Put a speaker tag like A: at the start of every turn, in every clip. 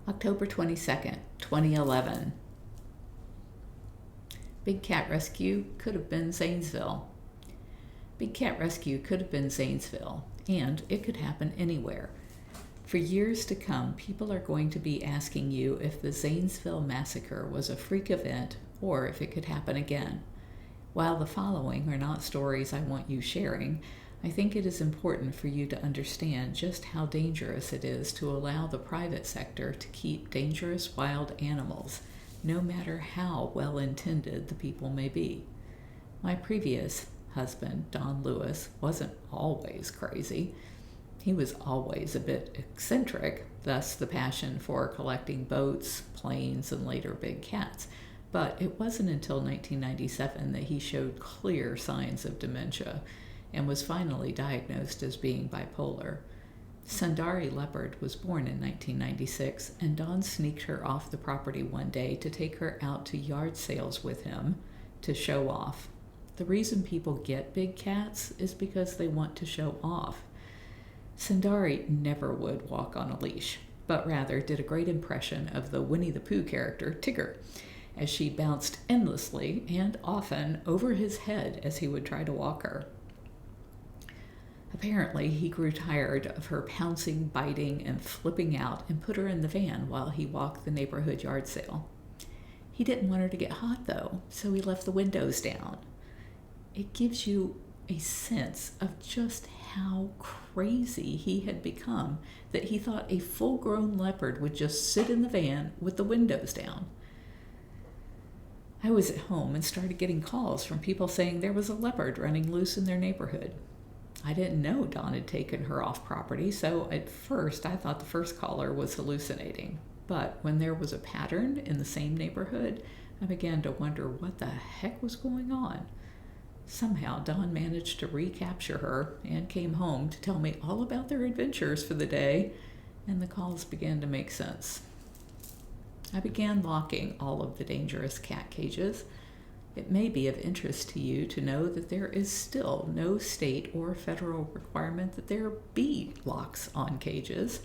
A: October 22nd, 2011. Big Cat Rescue could have been Zanesville. Big Cat Rescue could have been Zanesville, and it could happen anywhere. For years to come, people are going to be asking you if the Zanesville massacre was a freak event or if it could happen again. While the following are not stories I want you sharing, I think it is important for you to understand just how dangerous it is to allow the private sector to keep dangerous wild animals, no matter how well-intended the people may be. My previous husband, Don Lewis, wasn't always crazy. He was always a bit eccentric, thus the passion for collecting boats, planes, and later big cats. But it wasn't until 1997 that he showed clear signs of dementia and was finally diagnosed as being bipolar. Sundari leopard was born in 1996, and Don sneaked her off the property one day to take her out to yard sales with him to show off. The reason people get big cats is because they want to show off. Sundari never would walk on a leash, but rather did a great impression of the Winnie the Pooh character, Tigger, as she bounced endlessly and often over his head as he would try to walk her. Apparently, he grew tired of her pouncing, biting, and flipping out and put her in the van while he walked the neighborhood yard sale. He didn't want her to get hot, though, so he left the windows down. It gives you a sense of just how crazy he had become that he thought a full-grown leopard would just sit in the van with the windows down. I was at home and started getting calls from people saying there was a leopard running loose in their neighborhood. I didn't know Don had taken her off property, so at first I thought the first caller was hallucinating. But when there was a pattern in the same neighborhood, I began to wonder what the heck was going on. Somehow Don managed to recapture her and came home to tell me all about their adventures for the day, and the calls began to make sense. I began locking all of the dangerous cat cages. It may be of interest to you to know that there is still no state or federal requirement that there be locks on cages.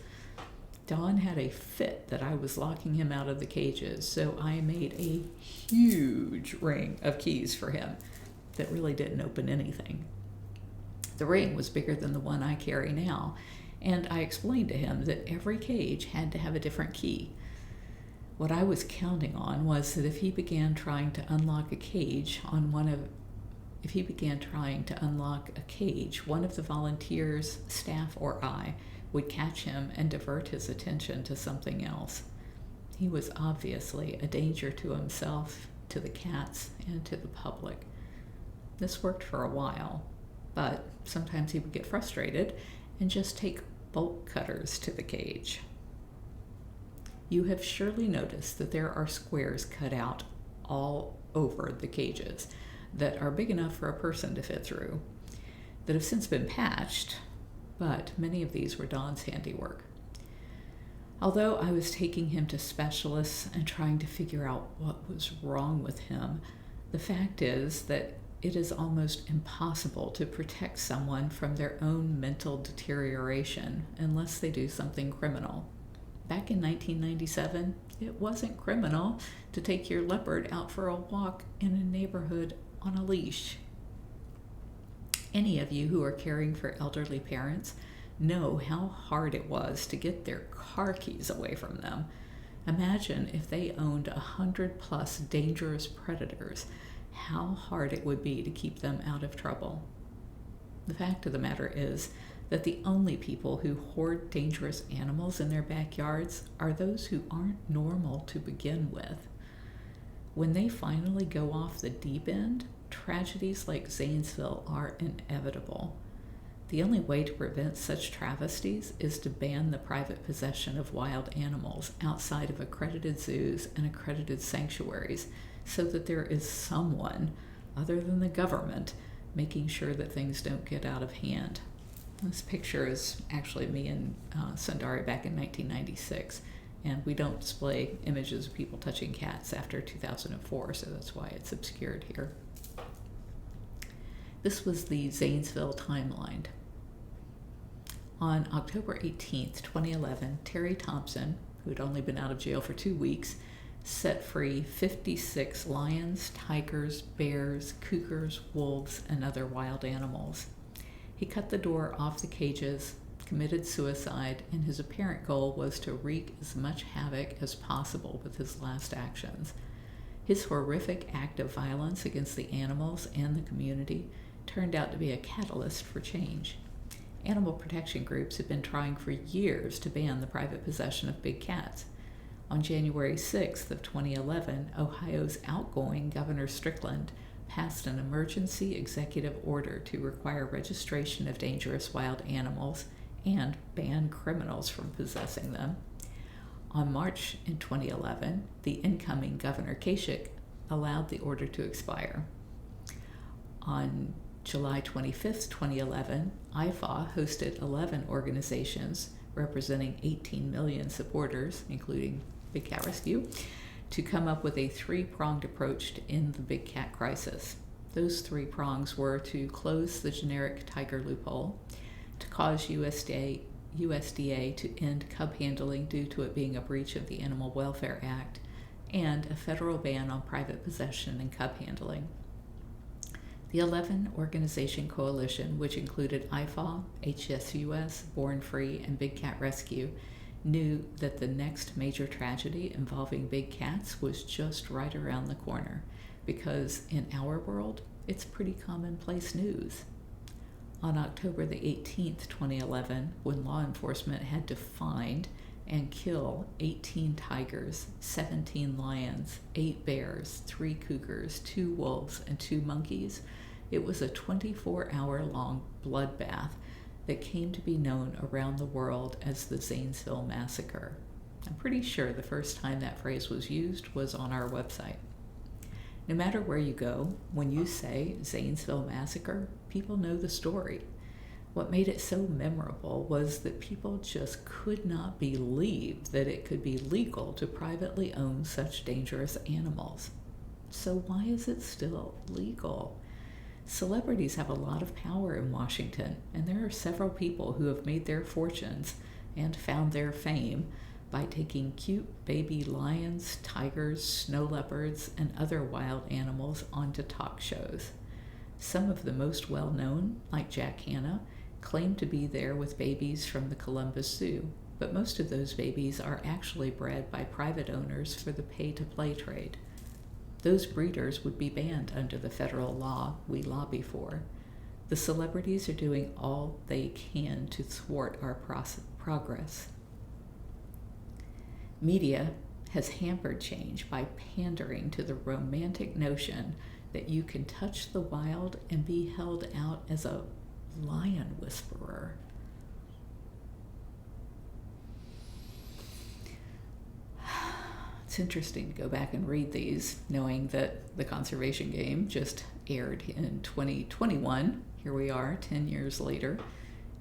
A: Don had a fit that I was locking him out of the cages, so I made a huge ring of keys for him that really didn't open anything. The ring was bigger than the one I carry now, and I explained to him that every cage had to have a different key. What I was counting on was that if he began trying to unlock a cage, one of the volunteers, staff, or I would catch him and divert his attention to something else. He was obviously a danger to himself, to the cats, and to the public. This worked for a while, but sometimes he would get frustrated and just take bolt cutters to the cage. You have surely noticed that there are squares cut out all over the cages that are big enough for a person to fit through, that have since been patched, but many of these were Don's handiwork. Although I was taking him to specialists and trying to figure out what was wrong with him, the fact is that it is almost impossible to protect someone from their own mental deterioration unless they do something criminal. Back in 1997, it wasn't criminal to take your leopard out for a walk in a neighborhood on a leash. Any of you who are caring for elderly parents know how hard it was to get their car keys away from them. Imagine if they owned 100+ dangerous predators, how hard it would be to keep them out of trouble. The fact of the matter is that the only people who hoard dangerous animals in their backyards are those who aren't normal to begin with. When they finally go off the deep end, tragedies like Zanesville are inevitable. The only way to prevent such travesties is to ban the private possession of wild animals outside of accredited zoos and accredited sanctuaries, so that there is someone, other than the government, making sure that things don't get out of hand. This picture is actually me and Sundari back in 1996, and we don't display images of people touching cats after 2004, so that's why it's obscured here. This was the Zanesville timeline. On October 18th, 2011, Terry Thompson, who had only been out of jail for 2 weeks, set free 56 lions, tigers, bears, cougars, wolves, and other wild animals. He cut the door off the cages, committed suicide, and his apparent goal was to wreak as much havoc as possible with his last actions. His horrific act of violence against the animals and the community turned out to be a catalyst for change. Animal protection groups have been trying for years to ban the private possession of big cats. On January 6th of 2011, Ohio's outgoing Governor Strickland passed an emergency executive order to require registration of dangerous wild animals and ban criminals from possessing them. On March in 2011, the incoming Governor Kasich allowed the order to expire. On July 25, 2011, IFAW hosted 11 organizations representing 18 million supporters, including Big Cat Rescue, to come up with a three-pronged approach to end the big cat crisis. Those three prongs were to close the generic tiger loophole, to cause USDA to end cub handling due to it being a breach of the Animal Welfare Act, and a federal ban on private possession and cub handling. The 11-organization coalition, which included IFAW, HSUS, Born Free, and Big Cat Rescue, knew that the next major tragedy involving big cats was just right around the corner, because in our world, it's pretty commonplace news. On October the 18th, 2011, when law enforcement had to find and kill 18 tigers, 17 lions, 8 bears, 3 cougars, 2 wolves, and 2 monkeys, it was a 24-hour-long bloodbath that came to be known around the world as the Zanesville massacre. I'm pretty sure the first time that phrase was used was on our website. No matter where you go, when you say Zanesville massacre, people know the story. What made it so memorable was that people just could not believe that it could be legal to privately own such dangerous animals. So why is it still legal? Celebrities have a lot of power in Washington, and there are several people who have made their fortunes and found their fame by taking cute baby lions, tigers, snow leopards, and other wild animals onto talk shows. Some of the most well-known, like Jack Hanna, claim to be there with babies from the Columbus Zoo, but most of those babies are actually bred by private owners for the pay-to-play trade. Those breeders would be banned under the federal law we lobby for. The celebrities are doing all they can to thwart our progress. Media has hampered change by pandering to the romantic notion that you can touch the wild and be held out as a lion whisperer. It's interesting to go back and read these, knowing that the conservation game just aired in 2021. Here we are, 10 years later,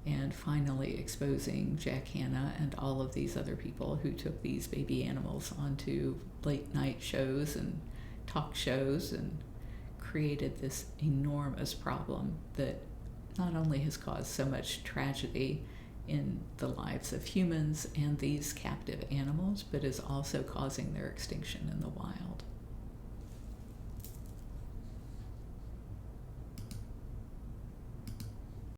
A: and finally exposing Jack Hanna and all of these other people who took these baby animals onto late night shows and talk shows and created this enormous problem that not only has caused so much tragedy in the lives of humans and these captive animals, but is also causing their extinction in the wild.